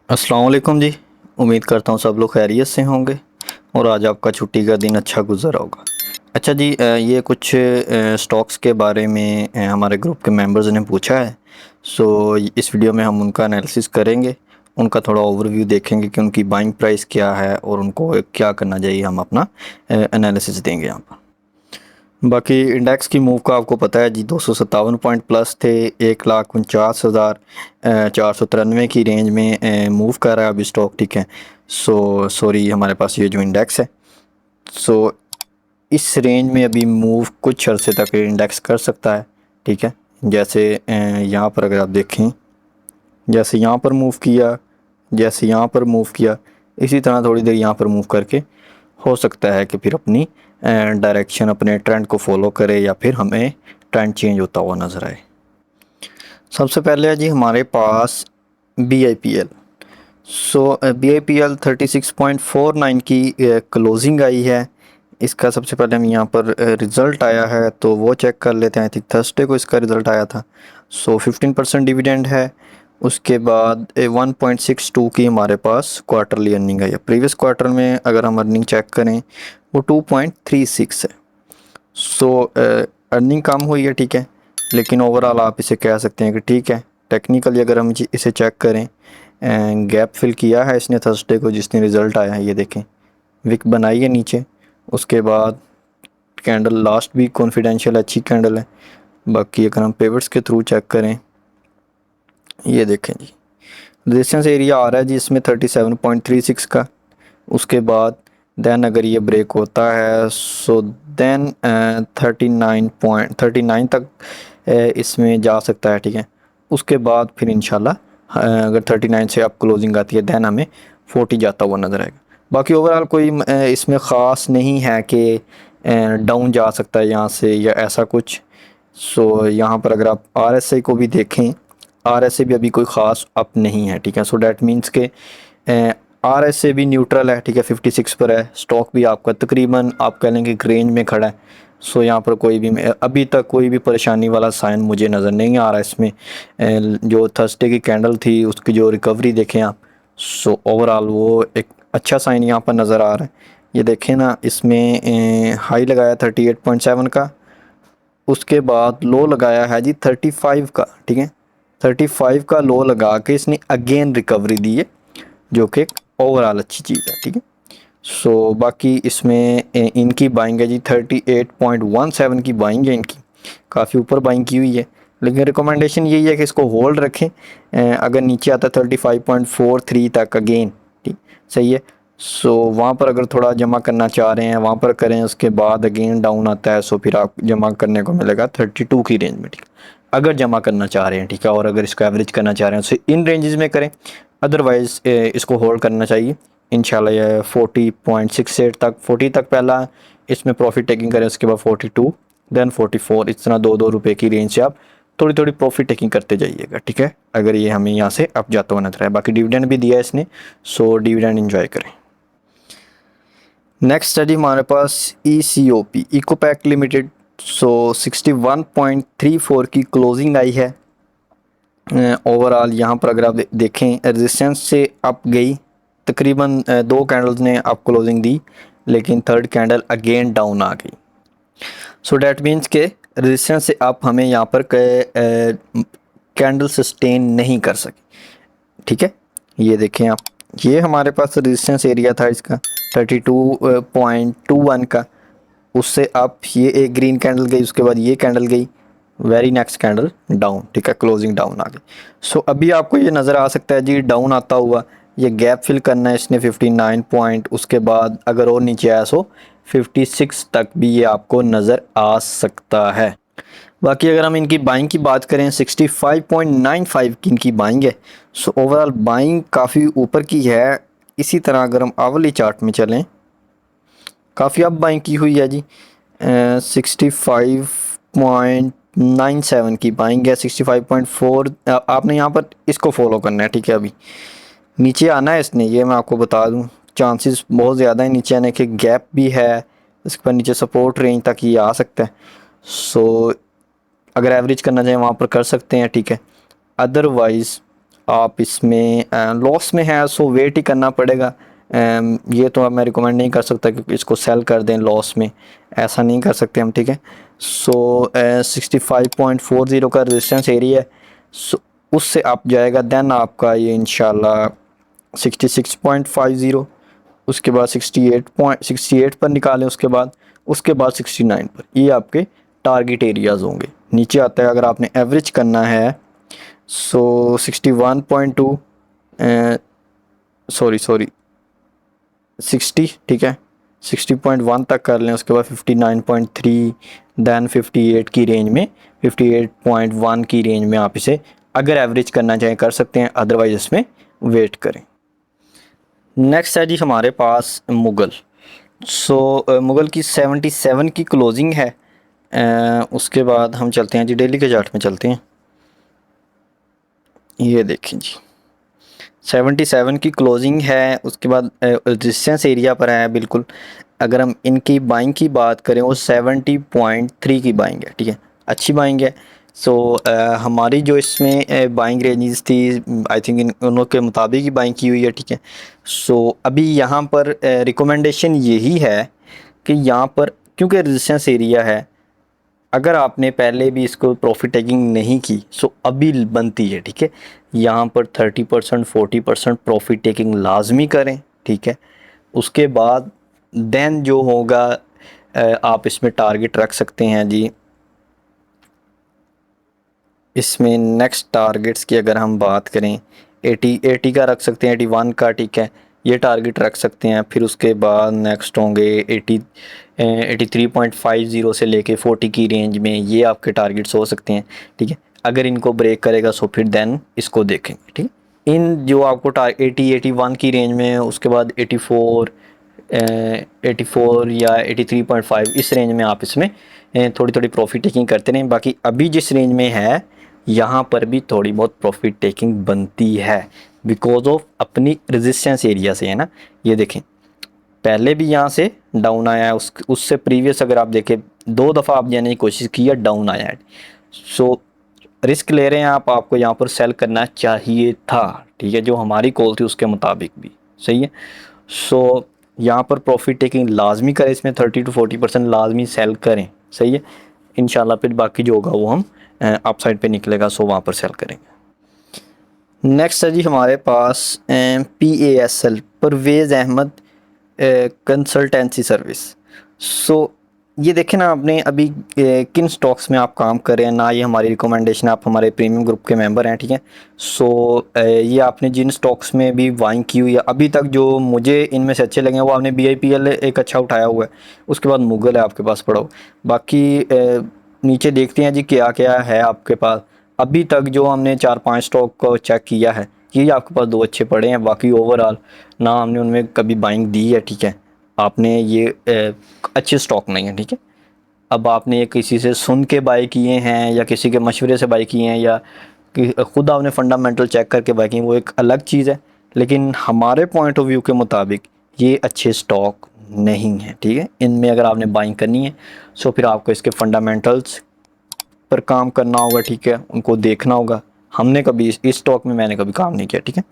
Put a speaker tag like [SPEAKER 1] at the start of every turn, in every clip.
[SPEAKER 1] अस्सलाम वालेकुम जी। उम्मीद करता हूँ सब लोग खैरियत से होंगे और आज आपका छुट्टी का दिन अच्छा गुजरा होगा। अच्छा जी, ये कुछ स्टॉक्स के बारे में हमारे ग्रुप के मेंबर्स ने पूछा है। सो इस वीडियो में हम उनका एनालिसिस करेंगे, उनका थोड़ा ओवरव्यू देखेंगे कि उनकी बाइंग प्राइस क्या है और उनको क्या करना चाहिए। हम अपना एनालिसिस देंगे यहाँ पर। बाकी इंडेक्स की मूव का आपको पता है जी, 257 पॉइंट प्लस थे, 1,49,493 की रेंज में मूव कर रहा है अभी स्टॉक। ठीक है। सॉरी, हमारे पास ये जो इंडेक्स है, सो इस रेंज में अभी मूव कुछ अरसे तक इंडेक्स कर सकता है। ठीक है। जैसे यहाँ पर अगर आप देखें, जैसे यहाँ पर मूव किया, जैसे यहाँ पर मूव किया, इसी तरह थोड़ी देर यहाँ पर मूव करके हो सकता है कि फिर अपनी डायरेक्शन, अपने ट्रेंड को फॉलो करे या फिर हमें ट्रेंड चेंज होता हुआ नज़र आए। सबसे पहले है जी हमारे पास BIPL। BIPL 36.49 की क्लोजिंग आई है। इसका सबसे पहले हम यहाँ पर रिज़ल्ट आया है तो वो चेक कर लेते हैं। आई थिंक थर्सडे को इसका रिज़ल्ट आया था। 15% डिविडेंड है। उसके बाद 1.62 की हमारे पास क्वार्टरली अर्निंग है। प्रीवियस क्वार्टर में अगर हम अर्निंग चेक करें वो 2.36 है। अर्निंग कम हुई है, ठीक है, लेकिन ओवरऑल आप इसे कह सकते हैं कि ठीक है। टेक्निकली अगर हम इसे चेक करें, गैप फिल किया है इसने थर्सडे को, जिसने रिज़ल्ट आया है, ये देखें, विक बनाई है नीचे। उसके बाद कैंडल लास्ट भी कॉन्फिडेंशियल अच्छी कैंडल है। बाकी अगर हम पेवर्ट्स के थ्रू चेक करें, ये देखें जी, रेजिस्टेंस एरिया आ रहा है जी इसमें 37.36 का। उसके बाद देन अगर ये ब्रेक होता है सो देन 39 तक इसमें जा सकता है। ठीक है। उसके बाद फिर इंशाल्लाह अगर 39 से आप क्लोजिंग आती है देन हमें 40 जाता हुआ नज़र आएगा। बाकी ओवरऑल कोई इसमें ख़ास नहीं है कि डाउन जा सकता है यहाँ से या ऐसा कुछ। यहाँ पर अगर आप RSI को भी देखें, RSI भी अभी कोई ख़ास अप नहीं है। ठीक है। डैट मीन्स के RSI भी न्यूट्रल है। ठीक है, 56 पर है। स्टॉक भी आपका तकरीबन आप कह लेंगे रेंज में खड़ा है। यहाँ पर कोई भी अभी तक कोई भी परेशानी वाला साइन मुझे नज़र नहीं आ रहा है इसमें। जो थर्सडे की कैंडल थी उसकी जो रिकवरी देखें आप, ओवरऑल वो एक अच्छा साइन यहाँ पर नज़र आ रहा है। ये देखें ना, इसमें हाई लगाया 38.7 का, उसके बाद लो लगाया है जी 35 का। ठीक है, 35 का लो लगा के इसने अगेन रिकवरी दी है, जो कि ओवरऑल अच्छी चीज़ है। ठीक है। बाकी इसमें इनकी बाइंग है जी 38.17 की बाइंग है इनकी, काफ़ी ऊपर बाइंग की हुई है। लेकिन रिकमेंडेशन यही है कि इसको होल्ड रखें। अगर नीचे आता है 35.43 तक अगेन, ठीक, सही है। वहाँ पर अगर थोड़ा जमा करना चाह रहे हैं वहाँ पर करें। उसके बाद अगेन डाउन आता है फिर आप जमा करने को मिलेगा 32 की रेंज में। ठीक, अगर जमा करना चाह रहे हैं, ठीक है, और अगर इसको एवरेज करना चाह रहे हैं तो इन रेंजेस में करें। अदरवाइज़ इसको होल्ड करना चाहिए। इंशाल्लाह ये 40.68 तक, 40 तक पहला इसमें प्रॉफिट टेकिंग करें, उसके बाद 42, देन 44, इस तरह 2-2 रुपये की रेंज से आप थोड़ी थोड़ी प्रॉफिट टेकिंग करते जाइएगा। ठीक है, अगर ये हमें यहाँ से अप जाता हुआ नजर आए। बाकी डिविडेंड भी दिया है इसने, डिविडेंड इंजॉय करें। नेक्स्ट है जी हमारे पास ECOP, इकोपैक लिमिटेड। 61.34 की क्लोजिंग आई है। ओवरऑल यहाँ पर अगर आप देखें, रेजिस्टेंस से अप गई, तकरीबन 2 कैंडल्स ने अप क्लोजिंग दी, लेकिन थर्ड कैंडल अगेन डाउन आ गई। डैट मीन्स के रेजिस्टेंस से अप हमें यहाँ पर कैंडल सस्टेन नहीं कर सकी। ठीक है, ये देखें आप, ये हमारे पास रेजिस्टेंस एरिया था इसका 32.21 का। उससे अप ये एक ग्रीन कैंडल गई, उसके बाद ये कैंडल गई, वेरी नेक्स्ट कैंडल डाउन। ठीक है, क्लोजिंग डाउन आ गई। अभी आपको ये नज़र आ सकता है जी डाउन आता हुआ। ये गैप फिल करना है इसने 59 पॉइंट, उसके बाद अगर और नीचे आया 56 तक भी ये आपको नज़र आ सकता है। बाकी अगर हम इनकी बाइंग की बात करें, 65.95 की इनकी बाइंग है। ओवरऑल बाइंग काफ़ी ऊपर की है। इसी तरह अगर हम आवली चार्ट में चलें, काफ़ी अब बाइंग की हुई है जी। 65.97 की बाइंग है, 65.4 आपने यहाँ पर इसको फॉलो करना है। ठीक है, अभी नीचे आना है इसने, ये मैं आपको बता दूँ, चांसेस बहुत ज़्यादा है नीचे आने के। गैप भी है इसके पर, नीचे सपोर्ट रेंज तक ये आ सकता है। अगर एवरेज करना चाहें वहाँ पर कर सकते हैं। ठीक है, अदरवाइज़ आप इसमें लॉस में है सो वेट ही करना पड़ेगा। ये तो अब मैं रिकमेंड नहीं कर सकता क्योंकि इसको सेल कर दें लॉस में, ऐसा नहीं कर सकते हम, ठीक है। सो 65.40 का रेजिस्टेंस एरिया है, सो उससे आप जाएगा, देन आपका ये इंशाल्लाह 66.50, उसके बाद 68 पर निकालें, उसके बाद 69 पर, ये आपके टारगेट एरियाज़ होंगे। नीचे आता है अगर आपने एवरेज करना है सो 61.2, सॉरी 60, ठीक है, 60.1 तक कर लें, उसके बाद 59.3, दैन 58 की रेंज में, 58.1 की रेंज में आप इसे अगर एवरेज करना चाहें कर सकते हैं, अदरवाइज इसमें वेट करें। नेक्स्ट है जी हमारे पास मुगल। मुगल की 77 की क्लोजिंग है। उसके बाद हम चलते हैं जी डेली के चार्ट में चलते हैं। ये देखें जी 77 की क्लोजिंग है, उसके बाद रेजिस्टेंस एरिया पर है बिल्कुल। अगर हम इनकी बाइंग की बात करें वो 70.3 की बाइंग है, ठीक है, अच्छी बाइंग है। हमारी जो इसमें बाइंग रेंजेस थी आई थिंक इन उनों के मुताबिक ही बाइंग की हुई है, ठीक है। अभी यहाँ पर रिकमेंडेशन यही है कि यहाँ पर क्योंकि रेजिस्टेंस एरिया है, अगर आपने पहले भी इसको प्रॉफिट टेकिंग नहीं की सो अभी बनती है, ठीक है। यहाँ पर 30% 40% प्रॉफिट टेकिंग लाजमी करें, ठीक है। उसके बाद देन जो होगा आप इसमें टारगेट रख सकते हैं जी। इसमें नेक्स्ट टारगेट्स की अगर हम बात करें 80 का रख सकते हैं, 81 का, ठीक है, ये टारगेट रख सकते हैं। फिर उसके बाद नेक्स्ट होंगे 83.50 से लेके 40 की रेंज में, ये आपके टारगेट्स हो सकते हैं, ठीक है। अगर इनको ब्रेक करेगा सो फिर देन इसको देखेंगे, ठीक है। इन जो आपको 81 की रेंज में, उसके बाद 84 या 83.5 इस रेंज में आप इसमें थोड़ी थोड़ी प्रॉफिट टेकिंग करते रहें। बाकी अभी जिस रेंज में है यहाँ पर भी थोड़ी बहुत प्रॉफिट टेकिंग बनती है बिकॉज ऑफ अपनी रेजिस्टेंस एरिया से, है ना। ये देखें पहले भी यहाँ से डाउन आया है, उससे प्रीवियस अगर आप देखें 2 दफ़ा आप जाने की कोशिश की है, डाउन आया है। रिस्क ले रहे हैं आप, आपको यहाँ पर सेल करना चाहिए था, ठीक है, जो हमारी कॉल थी उसके मुताबिक भी सही है। यहाँ पर प्रॉफिट टेकिंग लाजमी करें, इसमें 30 to 40% लाजमी सेल करें, सही है। इंशाल्लाह फिर बाकी जो होगा वो हम अप साइड पे निकलेगा सो वहाँ पर सेल करेंगे। नेक्स्ट है जी हमारे पास PASL, Parvez Ahmed consultancy service. ये देखें ना आपने अभी किन स्टॉक्स में आप काम कर रहे हैं ना, ये हमारी रिकमेंडेशन, आप हमारे प्रीमियम ग्रुप के मेंबर हैं, ठीक है। ये आपने जिन स्टॉक्स में भी बाइंग की हुई है अभी तक जो मुझे इनमें से अच्छे लगे हैं वो आपने BIPL एक अच्छा उठाया हुआ है, उसके बाद मुगल है आपके पास पड़ा हो। बाकी नीचे देखते हैं जी क्या क्या है आपके पास। अभी तक जो हमने 4-5 स्टॉक को चेक किया है ये आपके पास 2 अच्छे पड़े हैं, बाकी ओवरऑल ना हमने उनमें कभी बाइंग दी है, ठीक है। आपने ये अच्छे स्टॉक नहीं है, ठीक है। अब आपने ये किसी से सुन के बाई किए हैं या किसी के मशवरे से बाई किए हैं या कि खुद आपने फंडामेंटल चेक करके बाई की, वो एक अलग चीज़ है। लेकिन हमारे पॉइंट ऑफ व्यू के मुताबिक ये अच्छे स्टॉक नहीं है, ठीक है। इनमें अगर आपने बाइंग करनी है सो फिर आपको इसके फंडामेंटल्स पर काम करना होगा, ठीक है, उनको देखना होगा। हमने कभी इस स्टॉक में मैंने कभी काम नहीं किया, ठीक है।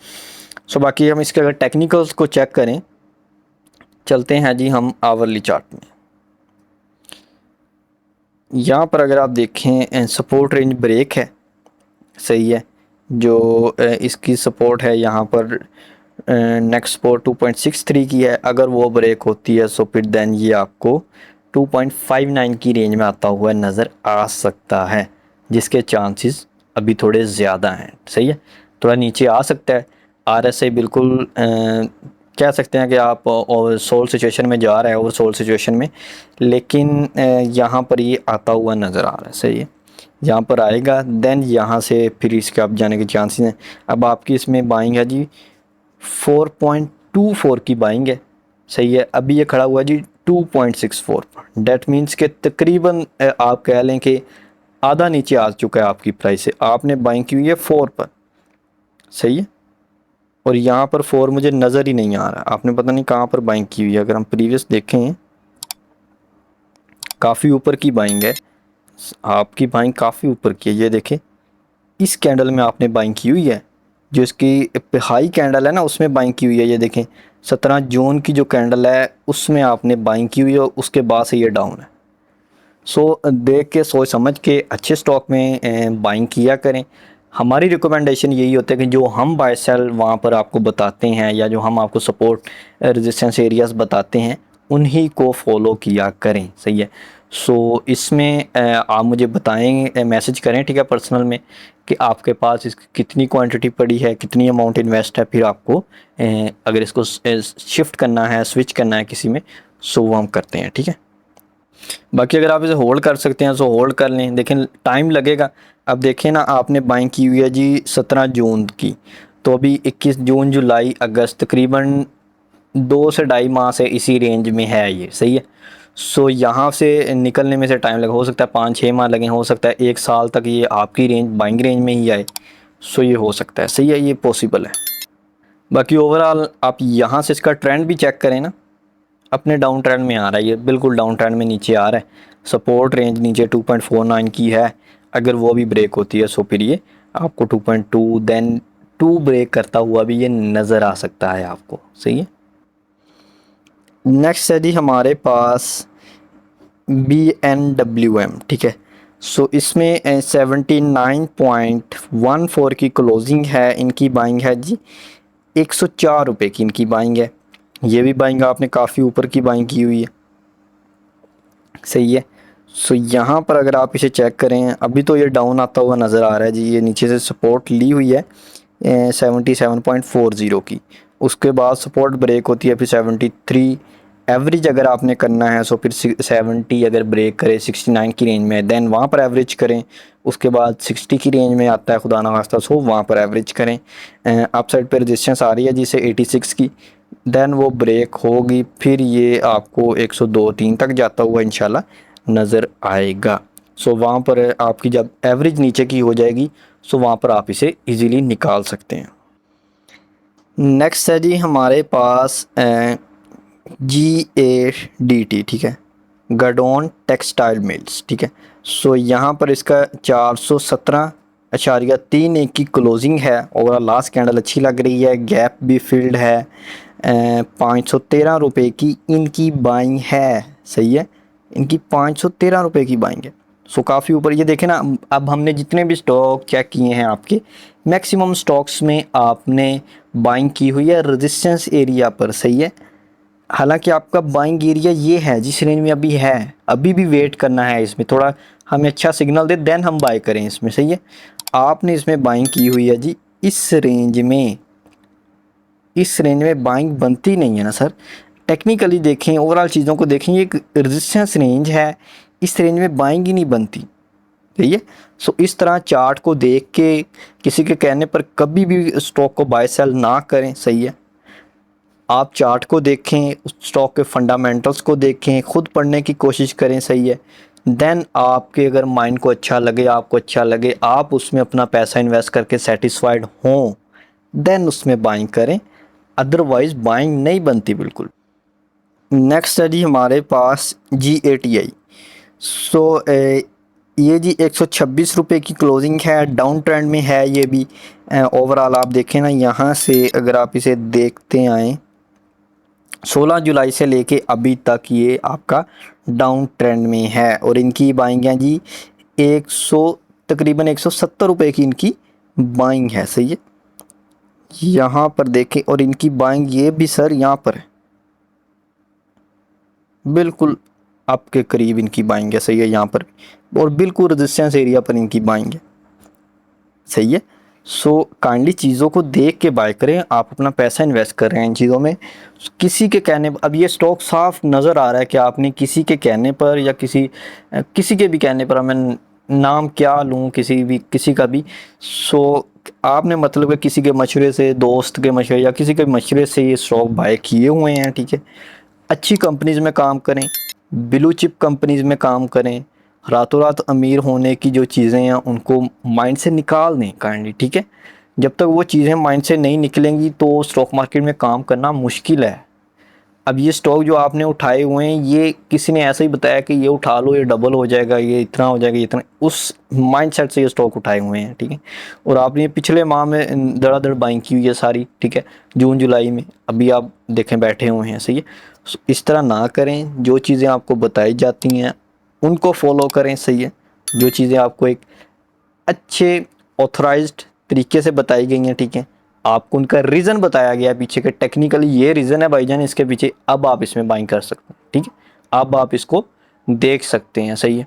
[SPEAKER 1] बाकी हम इसके अगर टेक्निकल्स को चेक करें, चलते हैं जी हम आवरली चार्ट में। यहाँ पर अगर आप देखें सपोर्ट रेंज ब्रेक है, सही है। जो इसकी सपोर्ट है यहाँ पर नेक्स्ट सपोर्ट 2.63 की है, अगर वो ब्रेक होती है सो फिर देन ये आपको 2.59 की रेंज में आता हुआ नज़र आ सकता है, जिसके चांसेस अभी थोड़े ज़्यादा हैं, सही है। थोड़ा नीचे आ सकता है। RSI बिल्कुल कह सकते हैं कि आप ओवर सोल्ड सिचुएशन में जा रहा है, ओवर सोल्ड सिचुएशन में, लेकिन यहाँ पर ये आता हुआ नज़र आ रहा है, सही है। यहाँ पर आएगा देन यहाँ से फिर इसके आप जाने के चांसेस हैं। अब आपकी इसमें बाइंग है जी 4.24 की बाइंग है, सही है। अभी ये खड़ा हुआ जी 2.64 पर, डेट मीन्स के तकरीबन आप कह लें कि आधा नीचे आ चुका है आपकी प्राइस से। आपने बाइंग की हुई है 4 पर, सही है, और यहाँ पर 4 मुझे नज़र ही नहीं आ रहा, आपने पता नहीं कहाँ पर बाइंग की हुई है। अगर हम प्रीवियस देखें काफ़ी ऊपर की बाइंग है, आपकी बाइंग काफ़ी ऊपर की है, ये देखें इस कैंडल में आपने बाइंग की हुई है, जो इसकी हाई कैंडल है ना उसमें बाइंग की हुई है, ये देखें 17 जून की जो कैंडल है उसमें आपने बाइंग की हुई है और उसके बाद से ये डाउन है। सो देख के सोच समझ के अच्छे स्टॉक में बाइंग किया करें। हमारी रिकमेंडेशन यही होता है कि जो हम बाय सेल वहाँ पर आपको बताते हैं या जो हम आपको सपोर्ट रेजिस्टेंस एरियाज़ बताते हैं उन्हीं को फॉलो किया करें, सही है। सो इसमें आप मुझे बताएं, मैसेज करें, ठीक है, पर्सनल में, कि आपके पास इसकी कितनी क्वांटिटी पड़ी है, कितनी अमाउंट इन्वेस्ट है, फिर आपको अगर इसको शिफ्ट करना है, स्विच करना है किसी में, सो वो हम करते हैं, ठीक है। बाकी अगर आप इसे होल्ड कर सकते हैं तो होल्ड कर लें, लेकिन टाइम लगेगा। अब देखें ना, आपने बाइंग की हुई है जी 17 जून की, तो अभी 21 जून, जुलाई, अगस्त, तकरीबन 2 से ढाई माह से इसी रेंज में है ये, सही है। सो यहाँ से निकलने में से टाइम लगा, हो सकता है 5-6 माह लगे, हो सकता है 1 साल तक ये आपकी रेंज, बाइंग रेंज में ही आए। सो ये हो सकता है, सही है, ये पॉसिबल है। बाकी ओवरऑल आप यहाँ से इसका ट्रेंड भी चेक करें ना, अपने डाउन ट्रेंड में आ रहा है, ये बिल्कुल डाउन ट्रेंड में नीचे आ रहा है। सपोर्ट रेंज नीचे 2.49 की है, अगर वो भी ब्रेक होती है सो फिर ये आपको 2.2 देन 2 ब्रेक करता हुआ भी ये नज़र आ सकता है आपको, सही है। नेक्स्ट है जी हमारे पास BNWM, ठीक है। सो इसमें 79.14 की क्लोजिंग है, इनकी बाइंग है जी 104 रुपये की इनकी बाइंग है। ये भी बाइंग आपने काफ़ी ऊपर की बाइंग की हुई है, सही है। सो यहाँ पर अगर आप इसे चेक करें, अभी तो ये डाउन आता हुआ नज़र आ रहा है जी, ये नीचे से सपोर्ट ली हुई है 77.40 की, उसके बाद सपोर्ट ब्रेक होती है फिर 73। एवरेज अगर आपने करना है सो फिर 70 अगर ब्रेक करे 69 की रेंज में, देन वहाँ पर एवरेज करें। उसके बाद 60 की रेंज में आता है खुदा ना वास्ता, सो वहाँ पर एवरेज करें। अप साइड पर रेजिस्टेंस आ रही है जिसे 86 की, देन वो ब्रेक होगी, फिर ये आपको 102-3 तक जाता हुआ इंशाल्लाह नज़र आएगा। सो वहाँ पर आपकी जब एवरेज नीचे की हो जाएगी सो वहाँ पर आप इसे इजीली निकाल सकते हैं। नेक्स्ट है जी हमारे पास GADT, ठीक है, गडोन टेक्सटाइल मिल्स, ठीक है। सो यहाँ पर इसका 417.31 की क्लोजिंग है। ओवरऑल लास्ट कैंडल अच्छी लग रही है, गैप भी फिल्ड है। 513 रुपये की इनकी बाइंग है, सही है, इनकी 513 रुपये की बाइंग है। सो काफ़ी ऊपर, ये देखें ना, अब हमने जितने भी स्टॉक चेक किए हैं आपके, मैक्सिमम स्टॉक्स में आपने बाइंग की हुई है रेजिस्टेंस एरिया पर, सही है। हालांकि आपका बाइंग एरिया ये है जिस रेंज में अभी है, अभी भी वेट करना है, इसमें थोड़ा हमें अच्छा सिग्नल दे देन हम बाय करें इसमें, सही है। आपने इसमें बाइंग की हुई है जी इस रेंज में, इस रेंज में बाइंग बनती नहीं है ना सर। टेक्निकली देखें, ओवरऑल चीज़ों को देखें, ये एक रेजिस्टेंस रेंज है, इस रेंज में बाइंग ही नहीं बनती, सही है। सो इस तरह चार्ट को देख के किसी के कहने पर कभी भी स्टॉक को बाय सेल ना करें, सही है। आप चार्ट को देखें, उस स्टॉक के फंडामेंटल्स को देखें, खुद पढ़ने की कोशिश करें, सही है। देन आपके अगर माइंड को अच्छा लगे, आपको अच्छा लगे, आप उसमें अपना पैसा इन्वेस्ट करके सेटिस्फाइड हों, देन उसमें बाइंग करें, अदरवाइज़ बाइंग नहीं बनती बिल्कुल। नेक्स्ट है जी हमारे पास GATI। सो ये जी 126 रुपये की क्लोजिंग है, डाउन ट्रेंड में है ये भी। ओवरऑल आप देखें ना, यहाँ से अगर आप इसे देखते आएँ 16 जुलाई से लेके अभी तक ये आपका डाउन ट्रेंड में है, और इनकी बाइंग है जी 100, तकरीबन 170 रुपये की इनकी बाइंग है, सही है। यहाँ पर देखें, और इनकी बाइंग ये भी सर यहाँ पर है, बिल्कुल आपके करीब इनकी बाइंग है, सही है, यहाँ पर, और बिल्कुल रेजिस्टेंस एरिया पर इनकी बाइंग है, सही है। सो काइंडली चीज़ों को देख के बाय करें, आप अपना पैसा इन्वेस्ट कर रहे हैं इन चीज़ों में, किसी के कहने पर, अब ये स्टॉक साफ नज़र आ रहा है कि आपने किसी के कहने पर या किसी के भी कहने पर, मैं नाम क्या लूँ किसी का भी, सो आपने मतलब कि किसी के मशवरे से, दोस्त के मशवरे या किसी के मशवरे से ये स्टॉक बाय किए हुए हैं, ठीक है। अच्छी कंपनीज़ में काम करें, ब्लू चिप कंपनीज़ में काम करें, रातों रात अमीर होने की जो चीज़ें हैं उनको माइंड से निकाल दें काइंडली, ठीक है। जब तक वो चीज़ें माइंड से नहीं निकलेंगी तो स्टॉक मार्केट में काम करना मुश्किल है। अब ये स्टॉक जो आपने उठाए हुए हैं, ये किसी ने ऐसा ही बताया कि ये उठा लो, ये डबल हो जाएगा, ये इतना हो जाएगा, ये इतना, उस माइंडसेट से ये स्टॉक उठाए हुए हैं, ठीक है। और आपने पिछले माह में धड़ाधड़ बाइंग की हुई है सारी, ठीक है, जून जुलाई में, अभी आप देखें बैठे हुए हैं, सही है। इस तरह ना करें, जो चीज़ें आपको बताई जाती हैं उनको फॉलो करें, सही है। जो चीज़ें आपको एक अच्छे ऑथराइज्ड तरीके से बताई गई हैं, ठीक है, आपको उनका रीज़न बताया गया है पीछे के, टेक्निकली ये रीज़न है भाईजान इसके पीछे, अब आप इसमें बाइंग कर सकते हैं, ठीक है, अब आप इसको देख सकते हैं, सही है।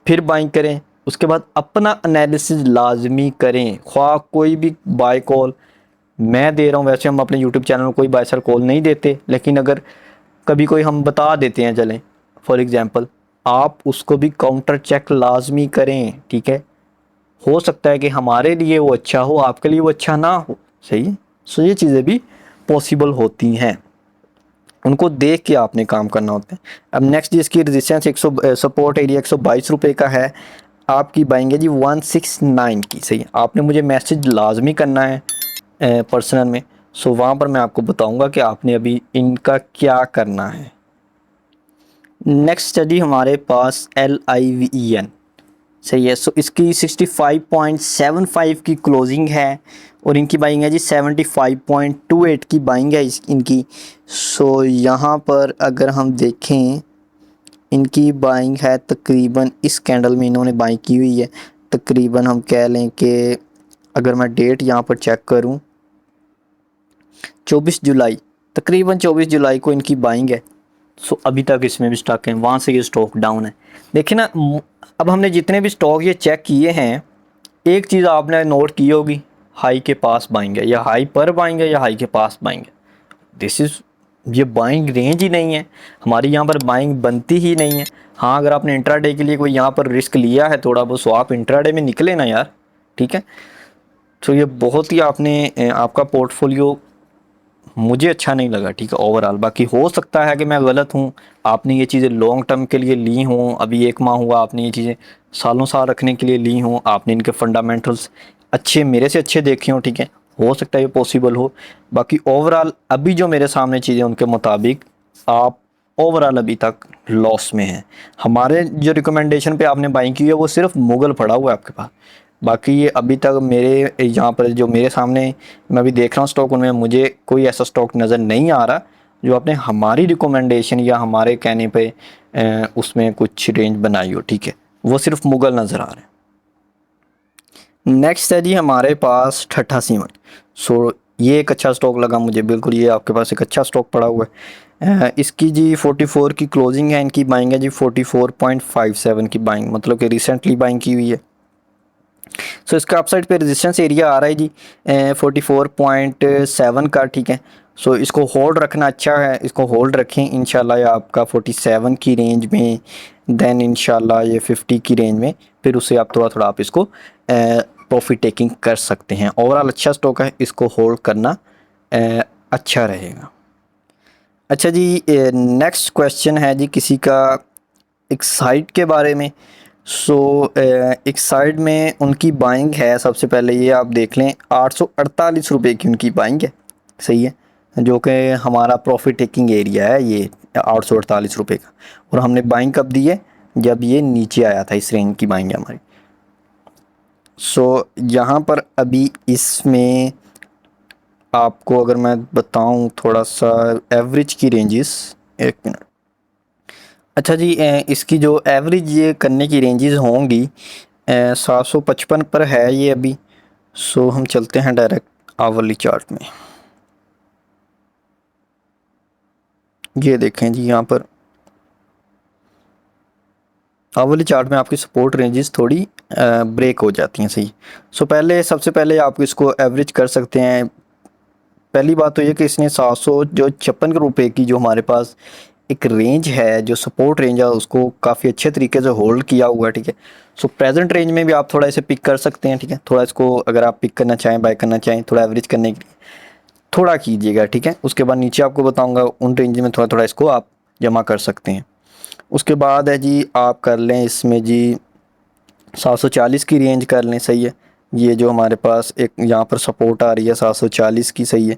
[SPEAKER 1] फिर बाइंग करें, उसके बाद अपना एनालिसिस लाजमी करें, ख्वाह कोई भी बाय कॉल मैं दे रहा हूँ, वैसे हम अपने यूट्यूब चैनल में कोई बाय सेल कॉल नहीं देते, लेकिन अगर कभी कोई हम बता देते हैं, चलें फॉर एग्ज़ाम्पल, आप उसको भी काउंटर चेक लाजमी करें, ठीक है। हो सकता है कि हमारे लिए वो अच्छा हो, आपके लिए वो अच्छा ना हो, सही है। सो ये चीज़ें भी पॉसिबल होती हैं, उनको देख के आपने काम करना होता है। अब नेक्स्ट इसकी रेजिस्टेंस 100, सपोर्ट एरिया 122 रुपये का है, आपकी बाइंग है जी 169 की, सही है। आपने मुझे मैसेज लाजमी करना है पर्सनल में, सो वहाँ पर मैं आपको बताऊँगा कि आपने अभी इनका क्या करना है। नेक्स्ट स्टडी हमारे पास LIVEN, सही है। सो इसकी 65.75 की क्लोजिंग है और इनकी बाइंग है जी 75.28 की बाइंग है इनकी। सो यहाँ पर अगर हम देखें, इनकी बाइंग है तकरीबन, इस कैंडल में इन्होंने बाइंग की हुई है तकरीबन, हम कह लें कि अगर मैं डेट यहाँ पर चेक करूँ 24 जुलाई, तकरीबन 24 जुलाई को इनकी बाइंग है। सो अभी तक इसमें भी स्टॉक है, वहाँ से ये स्टॉक डाउन है, देखिए ना। अब हमने जितने भी स्टॉक ये चेक किए हैं, एक चीज़ आपने नोट की होगी, हाई के पास बाइंग है, या हाई पर बाइंग है, या हाई के पास बाइंग है। दिस इज़, ये बाइंग रेंज ही नहीं है, हमारी यहाँ पर बाइंग बनती ही नहीं है। हाँ, अगर आपने इंट्राडे के लिए कोई यहाँ पर रिस्क लिया है थोड़ा बहुत, सो आप इंट्राडे में निकले ना यार, ठीक है। तो ये बहुत ही आपने आपका पोर्टफोलियो मुझे अच्छा नहीं लगा, ठीक है, ओवरऑल। बाकी हो सकता है कि मैं गलत हूँ, आपने ये चीज़ें लॉन्ग टर्म के लिए ली हों, अभी 1 माह हुआ आपने ये चीज़ें सालों साल रखने के लिए ली हों, आपने इनके फंडामेंटल्स अच्छे, मेरे से अच्छे देखे हों, ठीक है, हो सकता है ये पॉसिबल हो। बाकी ओवरऑल अभी जो मेरे सामने चीज़ें उनके मुताबिक आप ओवरऑल अभी तक लॉस में हैं। हमारे जो रिकमेंडेशन पे आपने बाइंग की है वो सिर्फ मुगल पड़ा हुआ है आपके पास, बाकी ये अभी तक मेरे यहाँ पर जो मेरे सामने मैं अभी देख रहा हूँ स्टॉक, उनमें मुझे कोई ऐसा स्टॉक नज़र नहीं आ रहा जो आपने हमारी रिकमेंडेशन या हमारे कहने पे उसमें कुछ रेंज बनाई हो, ठीक है, वो सिर्फ मुगल नज़र आ रहे हैं। नेक्स्ट है जी हमारे पास ठट्ठा सीमेंट। सो ये एक अच्छा स्टॉक लगा मुझे, बिल्कुल ये आपके पास एक अच्छा स्टॉक पड़ा हुआ है। इसकी जी 44 की क्लोजिंग है, इनकी बाइंग है जी 44.57 की बाइंग, मतलब कि रिसेंटली बाइंग की हुई है। सो इसका अपसाइड पे रेजिस्टेंस एरिया आ रहा है जी 44.7 का, ठीक है। सो इसको होल्ड रखना अच्छा है, इसको होल्ड रखें, इंशाल्लाह ये आपका 47 की रेंज में, देन इंशाल्लाह ये 50 की रेंज में, फिर उससे आप थोड़ा थोड़ा आप इसको प्रॉफिट टेकिंग कर सकते हैं। ओवरऑल अच्छा स्टॉक है, इसको होल्ड करना अच्छा रहेगा। अच्छा जी, नेक्स्ट क्वेश्चन है जी किसी का एक साइट के बारे में। सो एक साइड में उनकी बाइंग है, सबसे पहले ये आप देख लें 848 रुपये की उनकी बाइंग है, सही है, जो कि हमारा प्रॉफिट टेकिंग एरिया है ये 848 रुपये का। और हमने बाइंग कब दी है, जब ये नीचे आया था, इस रेंज की बाइंग है हमारी। सो यहाँ पर अभी इसमें आपको अगर मैं बताऊँ थोड़ा सा एवरेज की रेंजेस, एक मिनट। अच्छा जी, इसकी जो एवरेज ये करने की रेंजेस होंगी 755 पर है ये अभी। सो हम चलते हैं डायरेक्ट आवरली चार्ट में, ये देखें जी यहाँ पर आवरली चार्ट में आपकी सपोर्ट रेंजेस थोड़ी ब्रेक हो जाती हैं, सही। सो पहले सबसे पहले आप इसको एवरेज कर सकते हैं। पहली बात तो ये कि इसने 756 रुपये की जो हमारे पास एक रेंज है, जो सपोर्ट रेंज है, उसको काफ़ी अच्छे तरीके से होल्ड किया हुआ है, ठीक है। सो प्रेजेंट रेंज में भी आप थोड़ा इसे पिक कर सकते हैं, ठीक है, थोड़ा इसको अगर आप पिक करना चाहें, बाय करना चाहें, थोड़ा एवरेज करने के लिए थोड़ा कीजिएगा, ठीक है। उसके बाद नीचे आपको बताऊंगा उन रेंज में थोड़ा थोड़ा इसको आप जमा कर सकते हैं। उसके बाद है जी आप कर लें इसमें जी 740 की रेंज कर लें, सही है। ये जो हमारे पास एक यहाँ पर सपोर्ट आ रही है 740 की, सही है।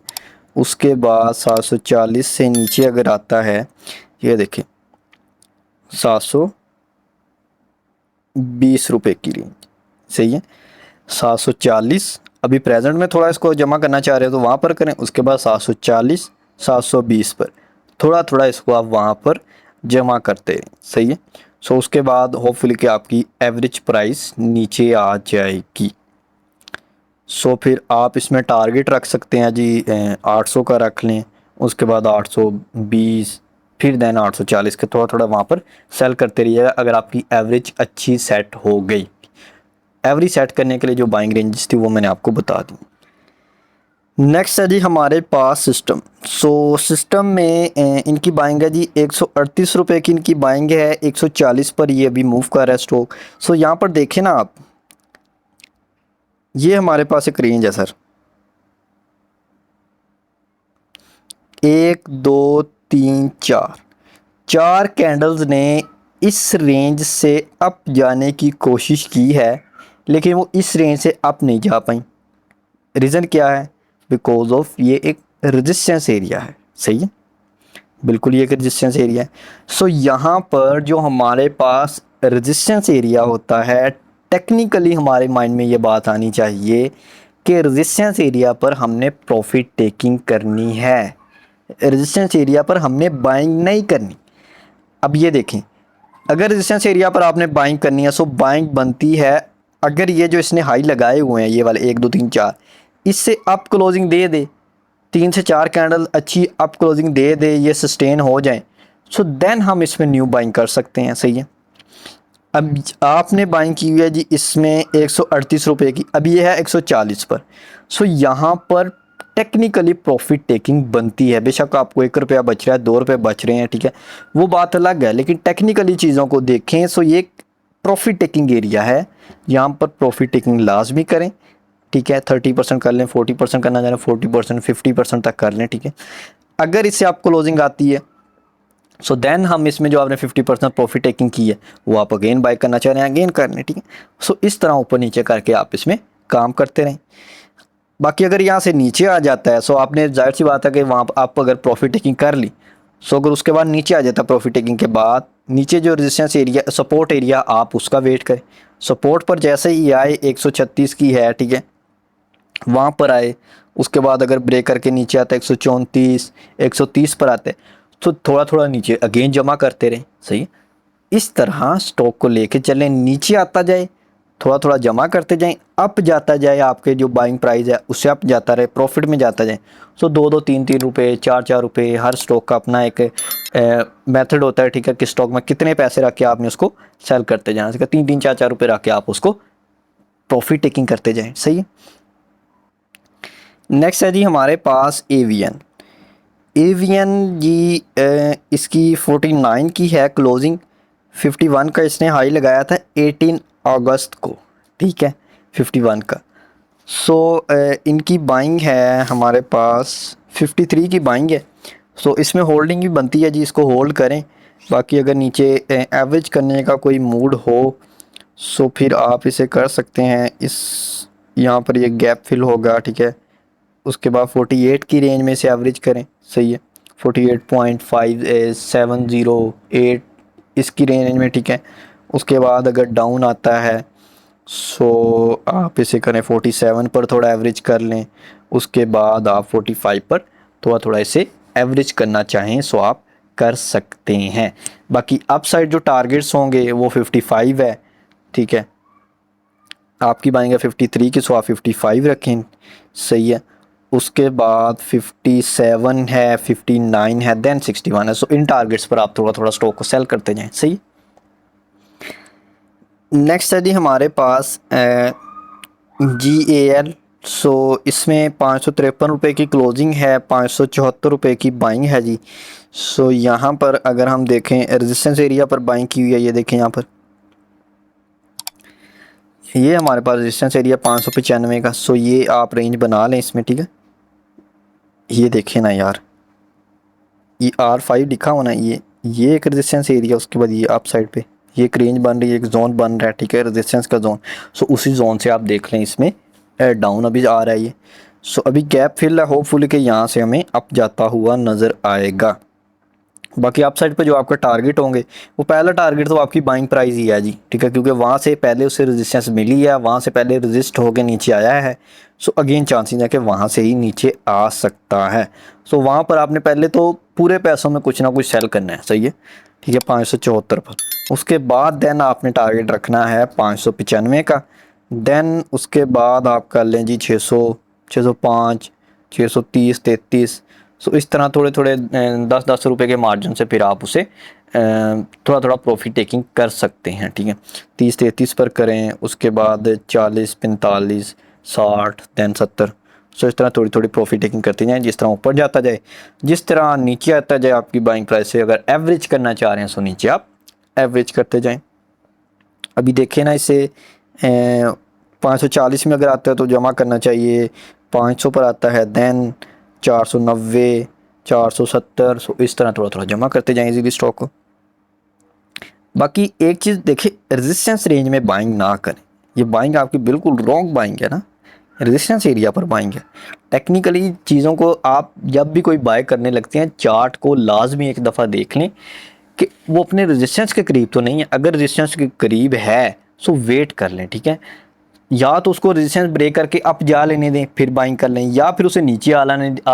[SPEAKER 1] उसके बाद 740 से नीचे अगर आता है, ये देखें 720 रुपये की रेंज, सही है। 740 अभी प्रेजेंट में थोड़ा इसको जमा करना चाह रहे हो तो वहाँ पर करें, उसके बाद 740 720 पर थोड़ा थोड़ा इसको आप वहाँ पर जमा करते हैं, सही है। सो उसके बाद होपफुली कि आपकी एवरेज प्राइस नीचे आ जाएगी। सो फिर आप इसमें टारगेट रख सकते हैं जी 800 का रख लें, उसके बाद 820, फिर देन 840 के थोड़ा थोड़ा वहाँ पर सेल करते रहिएगा अगर आपकी एवरेज अच्छी सेट हो गई। एवरेज सेट करने के लिए जो बाइंग रेंजेस थी वो मैंने आपको बता दी। नेक्स्ट है जी हमारे पास सिस्टम। सो सिस्टम में इनकी बाइंग है जी 138 रुपये की इनकी बाइंग है, 140 पर ये अभी मूव कर रहा है स्टॉक। सो यहाँ पर देखें ना आप, ये हमारे पास एक रेंज है सर, 1 2 3 4 4 कैंडल्स ने इस रेंज से अप जाने की कोशिश की है, लेकिन वो इस रेंज से अप नहीं जा पाई। रीज़न क्या है? बिकॉज ऑफ ये एक रेजिस्टेंस एरिया है, सही है, बिल्कुल ये एक रेजिस्टेंस एरिया है। सो यहाँ पर जो हमारे पास रेजिस्टेंस एरिया होता है, टेक्निकली हमारे माइंड में ये बात आनी चाहिए कि रेजिस्टेंस एरिया पर हमने प्रॉफिट टेकिंग करनी है, रेजिस्टेंस एरिया पर हमने बाइंग नहीं करनी। अब ये देखें, अगर रेजिस्टेंस एरिया पर आपने बाइंग करनी है सो बाइंग बनती है अगर ये जो इसने हाई लगाए हुए हैं ये वाले 1 2 3 4 इससे अप क्लोजिंग दे दे, 3 से 4 कैंडल अच्छी अप क्लोजिंग दे दे, ये सस्टेन हो जाए, सो देन हम इसमें न्यू बाइंग कर सकते हैं, सही है। अब आपने बाइंग की हुई है जी इसमें 138 रुपये की, अब ये है 140 पर। सो यहाँ पर टेक्निकली प्रॉफिट टेकिंग बनती है। बेशक आपको 1 रुपया बच रहा है, 2 रुपये बच रहे हैं, ठीक है, वो बात अलग है, लेकिन टेक्निकली चीज़ों को देखें सो ये प्रॉफिट टेकिंग एरिया है, यहाँ पर प्रॉफिट टेकिंग लाजमी करें, ठीक है। 30% कर लें, 40% करना चाह रहे हैं 40%, 50% तक कर लें, ठीक है। अगर इससे आप क्लोजिंग आती है सो देन हम इसमें जो आपने 50% प्रॉफिट टेकिंग की है वो आप अगेन बाय करना चाह रहे हैं, अगेन कर लें, ठीक है। सो इस तरह ऊपर नीचे करके आप इसमें काम करते रहें। बाकी अगर यहाँ से नीचे आ जाता है सो आपने जाहिर सी बात है कि वहाँ आप अगर प्रॉफिट टेकिंग कर ली, सो अगर उसके बाद नीचे आ जाता है प्रॉफिट टेकिंग के बाद, नीचे जो रेजिस्टेंस एरिया सपोर्ट एरिया आप उसका वेट करें। सपोर्ट पर जैसे ही आए 136 की है, ठीक है, वहाँ पर आए, उसके बाद अगर ब्रेक करके नीचे आता है 134 130 पर आते हैं तो थोड़ा थोड़ा नीचे अगेन जमा करते रहें, सही। इस तरह स्टॉक को लेके चलें, नीचे आता जाए थोड़ा थोड़ा जमा करते जाएं, अप जाता जाए, आपके जो बाइंग प्राइस है उससे अप जाता रहे, प्रॉफिट में जाता जाए। सो 2 2 3 3 रुपये 4 4 रुपये, हर स्टॉक का अपना एक मेथड होता है, ठीक है, कि स्टॉक में कितने पैसे रख के आपने उसको सेल करते जाना, 3 3 4 4 रुपये रख के आप उसको प्रॉफिट टेकिंग करते जाएँ, सही है। नेक्स्ट है जी हमारे पास एवीएन। एवीएन जी इसकी 49 की है क्लोजिंग, 51 का इसने हाई लगाया था 18 अगस्त को, ठीक है, 51 का। सो इनकी बाइंग है हमारे पास 53 की बाइंग है। सो इसमें होल्डिंग भी बनती है जी, इसको होल्ड करें। बाकी अगर नीचे एवरेज करने का कोई मूड हो सो फिर आप इसे कर सकते हैं, इस यहाँ पर ये गैप फिल होगा, ठीक है। उसके बाद 48 की रेंज में से एवरेज करें, सही है, 48.5708 इसकी रेंज में, ठीक है। उसके बाद अगर डाउन आता है सो आप इसे करें 47 पर थोड़ा एवरेज कर लें, उसके बाद आप 45 पर थोड़ा थोड़ा इसे एवरेज करना चाहें सो आप कर सकते हैं। बाकी अपसाइड जो टारगेट्स होंगे वो 55 है, ठीक है, आपकी बाइंग है 53 की, सो आप 55 रखें, सही है। उसके बाद 57 है, 59 है, देन 61 है। सो इन टारगेट्स पर आप थोड़ा थोड़ा स्टॉक को सेल करते जाएं, सही। नेक्स्ट है जी हमारे पास GAL। सो इसमें 553 रुपये की क्लोजिंग है, 574 रुपये की बाइंग है जी। सो यहाँ पर अगर हम देखें रेजिस्टेंस एरिया पर बाइंग की हुई है, ये देखें यहाँ पर ये हमारे पास रेजिस्टेंस एरिया 595 का। सो ये आप रेंज बना लें इसमें, ठीक है। ये देखें ना यार, ये R5 लिखा होना, ये एक रेजिस्टेंस एरिया, उसके बाद ये अप साइड पे ये एक रेंज बन रही है, एक जोन बन रहा है, ठीक है, रेजिस्टेंस का जोन। सो उसी जोन से आप देख लें इसमें डाउन अभी आ रहा है ये। सो अभी गैप फिल है, होपफुली कि यहाँ से हमें अप जाता हुआ नज़र आएगा। बाकी आप साइड पे जो आपका टारगेट होंगे, वो पहला टारगेट तो आपकी बाइंग प्राइस ही है जी, ठीक है, क्योंकि वहाँ से पहले उसे रेजिस्टेंस मिली है, वहाँ से पहले रेजिस्ट होकर नीचे आया है। सो अगेन चांसेस है कि वहाँ से ही नीचे आ सकता है। सो वहाँ पर आपने पहले तो पूरे पैसों में कुछ ना कुछ सेल करना है, सही है, ठीक है, 574 पर। उसके बाद देन आपने टारगेट रखना है 595 का। देन उसके बाद आप कर लें जी 600, 605, 630, 33। सो इस तरह थोड़े थोड़े 10-10 रुपए के मार्जिन से फिर आप उसे थोड़ा थोड़ा प्रॉफिट टेकिंग कर सकते हैं, ठीक है। 30-33 पर करें, उसके बाद 40, 45, 60, देन 70। सो इस तरह थोड़ी थोड़ी प्रॉफिट टेकिंग करते जाएं, जिस तरह ऊपर जाता जाए, जिस तरह नीचे आता जाए आपकी बाइंग प्राइस से। अगर एवरेज करना चाह रहे हैं सो नीचे आप एवरेज करते जाएं। अभी देखें ना, इसे 540 में अगर आता है तो जमा करना चाहिए, 500 पर आता है, देन 490, 470। सो इस तरह थोड़ा थोड़ा जमा करते जाएं इजीली स्टॉक को। बाकी एक चीज़ देखिए, रेजिस्टेंस रेंज में बाइंग ना करें, ये बाइंग आपकी बिल्कुल रॉन्ग बाइंग है ना, रेजिस्टेंस एरिया पर बाइंग है। टेक्निकली चीज़ों को आप जब भी कोई बाय करने लगते हैं, चार्ट को लाजमी एक दफ़ा देख लें कि वो अपने रेजिस्टेंस के करीब तो नहीं है। अगर रेजिस्टेंस के करीब है सो वेट कर लें, ठीक है, या तो उसको रेजिस्टेंस ब्रेक करके अप जा लेने दें फिर बाइंग कर लें, या फिर उसे नीचे आ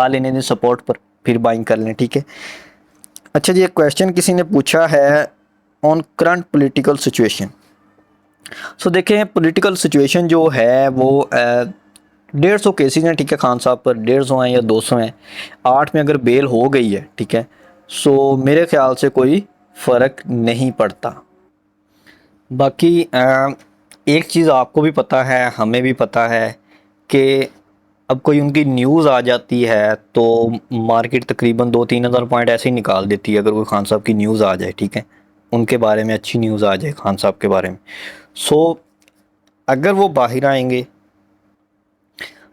[SPEAKER 1] लेने दें सपोर्ट पर, फिर बाइंग कर लें, ठीक है। अच्छा जी, एक क्वेश्चन किसी ने पूछा है ऑन करंट पॉलिटिकल सिचुएशन। सो देखें, पॉलिटिकल सिचुएशन जो है वो 150 केसेज हैं, ठीक है, खान साहब पर 150 हैं या 200 हैं। 8 में अगर बेल हो गई है, ठीक है, सो मेरे ख्याल से कोई फ़र्क नहीं पड़ता। बाकी एक चीज़ आपको भी पता है, हमें भी पता है कि अब कोई उनकी न्यूज़ आ जाती है तो मार्केट तकरीबन 2-3 हज़ार पॉइंट ऐसे ही निकाल देती है। अगर कोई खान साहब की न्यूज़ आ जाए, ठीक है, उनके बारे में अच्छी न्यूज़ आ जाए खान साहब के बारे में, सो अगर वो बाहर आएंगे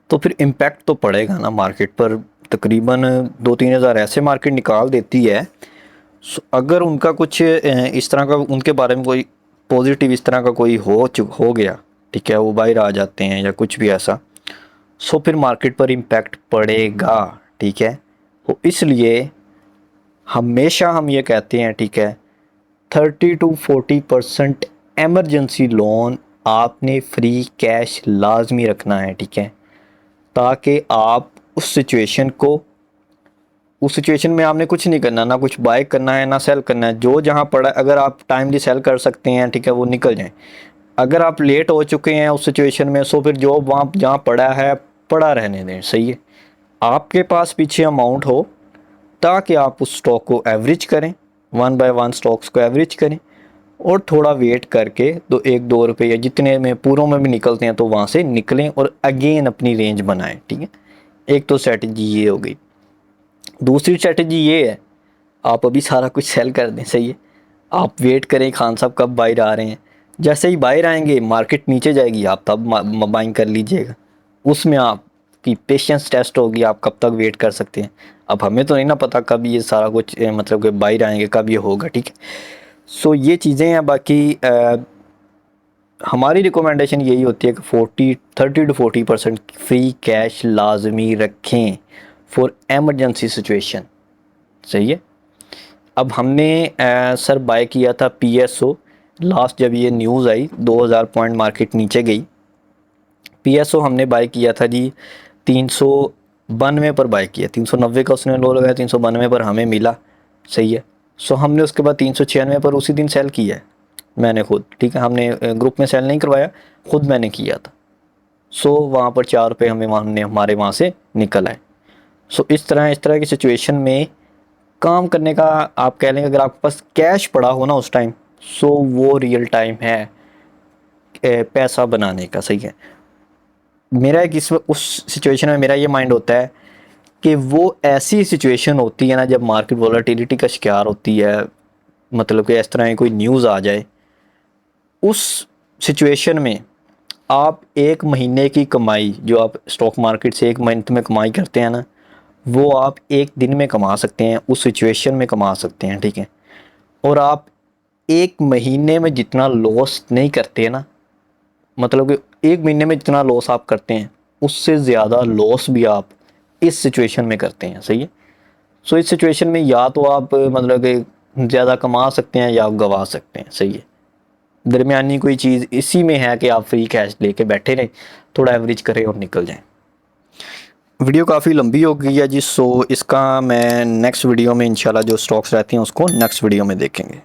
[SPEAKER 1] तो फिर इम्पैक्ट तो पड़ेगा ना मार्केट पर। तकरीबन 2-3 हज़ार ऐसे मार्केट निकाल देती है। सो अगर उनका कुछ इस तरह का उनके बारे में कोई पॉजिटिव इस तरह का कोई हो गया, ठीक है, वो बाहर आ जाते हैं या कुछ भी ऐसा, सो फिर मार्केट पर इम्पैक्ट पड़ेगा, ठीक है। तो इसलिए हमेशा हम ये कहते हैं, ठीक है, 30-40% एमरजेंसी लोन आपने फ्री कैश लाजमी रखना है, ठीक है, ताकि आप उस सिचुएशन में आपने कुछ नहीं करना, ना कुछ बाय करना है ना सेल करना है। जो जहाँ पड़ा, अगर आप टाइमली सेल कर सकते हैं, ठीक है, वो निकल जाएं। अगर आप लेट हो चुके हैं उस सिचुएशन में, सो फिर जो वहाँ जहाँ पड़ा है पड़ा रहने दें, सही है। आपके पास पीछे अमाउंट हो ताकि आप उस स्टॉक को एवरेज करें, 1 बाय 1 स्टॉक्स को एवरेज करें, और थोड़ा वेट करके 1-2 रुपये या जितने में पूरों में भी निकलते हैं तो वहाँ से निकलें और अगेन अपनी रेंज बनाएं, ठीक है। एक तो स्ट्रेटजी ये हो गई। दूसरी स्ट्रेटजी ये है, आप अभी सारा कुछ सेल कर दें, सही है, आप वेट करें खान साहब कब बाहर आ रहे हैं। जैसे ही बाहर आएंगे मार्केट नीचे जाएगी, आप तब बाइंग कर लीजिएगा। उसमें आपकी पेशेंस टेस्ट होगी, आप कब तक वेट कर सकते हैं। अब हमें तो नहीं ना पता कब ये सारा कुछ मतलब कि बाहर आएंगे, कब ये होगा, ठीक है। सो ये चीज़ें हैं। बाकी हमारी रिकमेंडेशन यही होती है कि 30-40% फ्री कैश लाजमी रखें फॉर एमरजेंसी सिचुएशन, सही है। अब हमने सर बाय किया था PSO लास्ट, जब ये न्यूज़ आई 2000 पॉइंट मार्केट नीचे गई, PSO हमने बाय किया था जी 392 पर बाय किया। 390 का उसने लो लगाया, 392 पर हमें मिला, सही है। सो हमने उसके बाद 396 पर उसी दिन सेल किया है मैंने खुद, ठीक है, हमने ग्रुप में सेल नहीं करवाया, खुद मैंने किया था। सो वहाँ पर 4 रुपये हमारे वहाँ से निकल आए। सो इस तरह की सिचुएशन में काम करने का आप कह लेंगे, अगर आपके पास कैश पड़ा हो ना उस टाइम, सो वो रियल टाइम है पैसा बनाने का, सही है। मेरा एक उस सिचुएशन में मेरा ये माइंड होता है कि वो ऐसी सिचुएशन होती है ना जब मार्केट वॉलेटिलिटी का शिकार होती है, मतलब कि इस तरह की कोई न्यूज़ आ जाए, उस सिचुएशन में आप 1 महीने की कमाई जो आप स्टॉक मार्केट से 1 मंथ में कमाई करते हैं ना, वो आप 1 दिन में कमा सकते हैं, उस सिचुएशन में कमा सकते हैं, ठीक है। और आप 1 महीने में जितना लॉस नहीं करते ना, मतलब कि 1 महीने में जितना लॉस आप करते हैं उससे ज़्यादा लॉस भी आप इस सिचुएशन में करते हैं। सही है। सो इस सिचुएशन में या तो आप मतलब कि ज़्यादा कमा सकते हैं या आप गंवा सकते हैं। सही है। दरमियानी कोई चीज़ इसी में है कि आप फ्री कैश लेके बैठे रहें, थोड़ा एवरेज करें और निकल जाएं। वीडियो काफ़ी लंबी हो गई है जी, सो इसका मैं नेक्स्ट वीडियो में इंशाल्लाह जो स्टॉक्स रहती हैं उसको नेक्स्ट वीडियो में देखेंगे।